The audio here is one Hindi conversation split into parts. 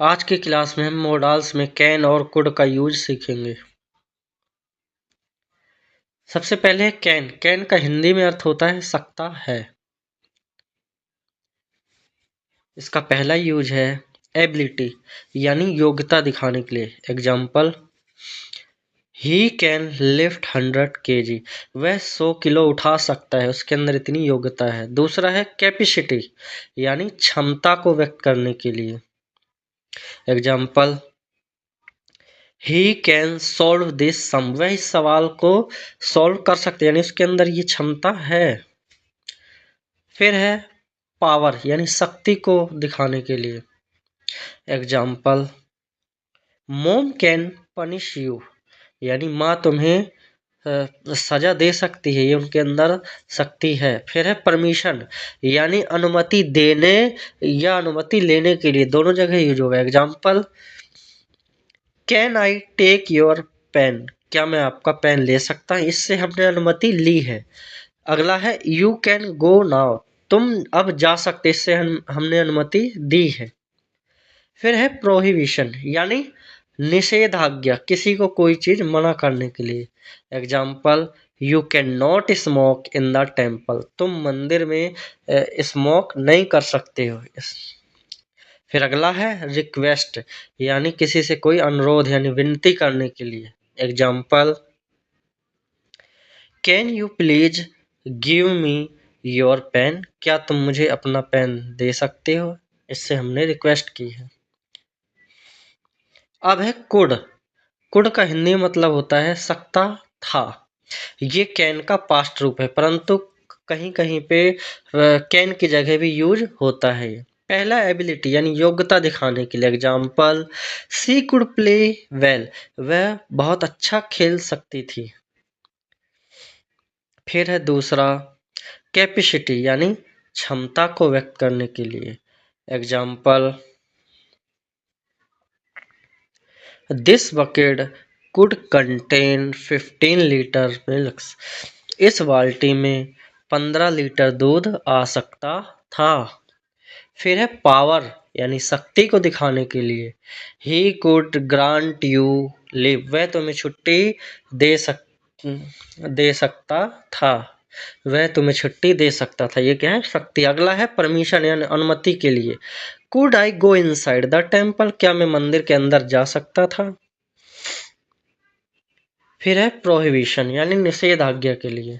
आज की क्लास में हम मॉडल्स में कैन और कुड का यूज सीखेंगे। सबसे पहले कैन। कैन का हिंदी में अर्थ होता है सकता है। इसका पहला यूज है एबिलिटी यानी योग्यता दिखाने के लिए। Example, he can lift 100 kg। वह 100 किलो उठा सकता है, उसके अंदर इतनी योग्यता है। दूसरा है कैपेसिटी यानी क्षमता को व्यक्त करने के लिए। Example, he can solve this sum. वह इस सवाल को सॉल्व कर सकते हैं, यानी उसके अंदर ये क्षमता है। फिर है पावर यानी शक्ति को दिखाने के लिए। Example, mom can punish you यानी माँ तुम्हें सजा दे सकती है, ये उनके अंदर शक्ति है। फिर है परमिशन यानी अनुमति देने या अनुमति लेने के लिए, दोनों जगह यूज होगा। Example, can I take your pen. क्या मैं आपका पेन ले सकता हूँ? इससे हमने अनुमति ली है। अगला है यू कैन गो नाउ। तुम अब जा सकते, इससे हमने अनुमति दी है। फिर है प्रोहिबिशन यानी निषेधाज्ञा, किसी को कोई चीज मना करने के लिए। Example, you can not smoke in the temple. तुम मंदिर में स्मोक नहीं कर सकते हो। फिर अगला है रिक्वेस्ट यानी किसी से कोई अनुरोध यानी विनती करने के लिए। Example, can you please give me your pen. क्या तुम मुझे अपना पेन दे सकते हो? इससे हमने रिक्वेस्ट की है। अब है कुड। कुड का हिंदी मतलब होता है सकता था। ये कैन का पास्ट रूप है, परंतु कहीं कहीं पे कैन की जगह भी यूज होता है। पहला एबिलिटी यानी योग्यता दिखाने के लिए। Example, she could play well. वह बहुत अच्छा खेल सकती थी। फिर है दूसरा कैपेसिटी यानी क्षमता को व्यक्त करने के लिए। Example, this bucket could contain 15 litre milk. इस बाल्टी में 15 लीटर दूध आ सकता था। फिर है पावर यानी शक्ति को दिखाने के लिए। He could grant you leave. वह तुम्हें छुट्टी दे सकता था। वह तुम्हें छुट्टी दे सकता था। ये क्या है? शक्ति। अगला है परमिशन यानी अनुमति के लिए। Could I go inside the temple. क्या मैं मंदिर के अंदर जा सकता था? फिर है प्रोहिबिशन यानी निषेधाज्ञा के लिए।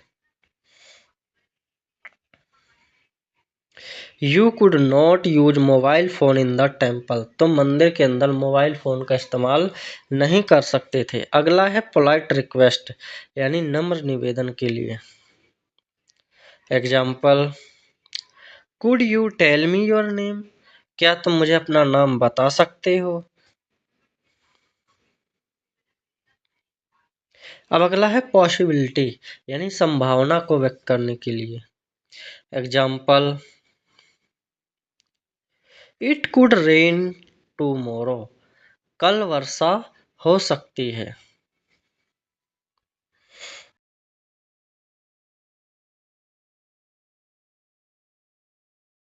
You could not use mobile phone in the temple. तुम मंदिर के अंदर मोबाइल फोन का इस्तेमाल नहीं कर सकते थे। अगला है पोलाइट रिक्वेस्ट यानी नम्र निवेदन के लिए। Example, could you tell me your name. क्या तुम मुझे अपना नाम बता सकते हो? अब अगला है पॉसिबिलिटी यानी संभावना को व्यक्त करने के लिए। Example, it could rain tomorrow. कल वर्षा हो सकती है।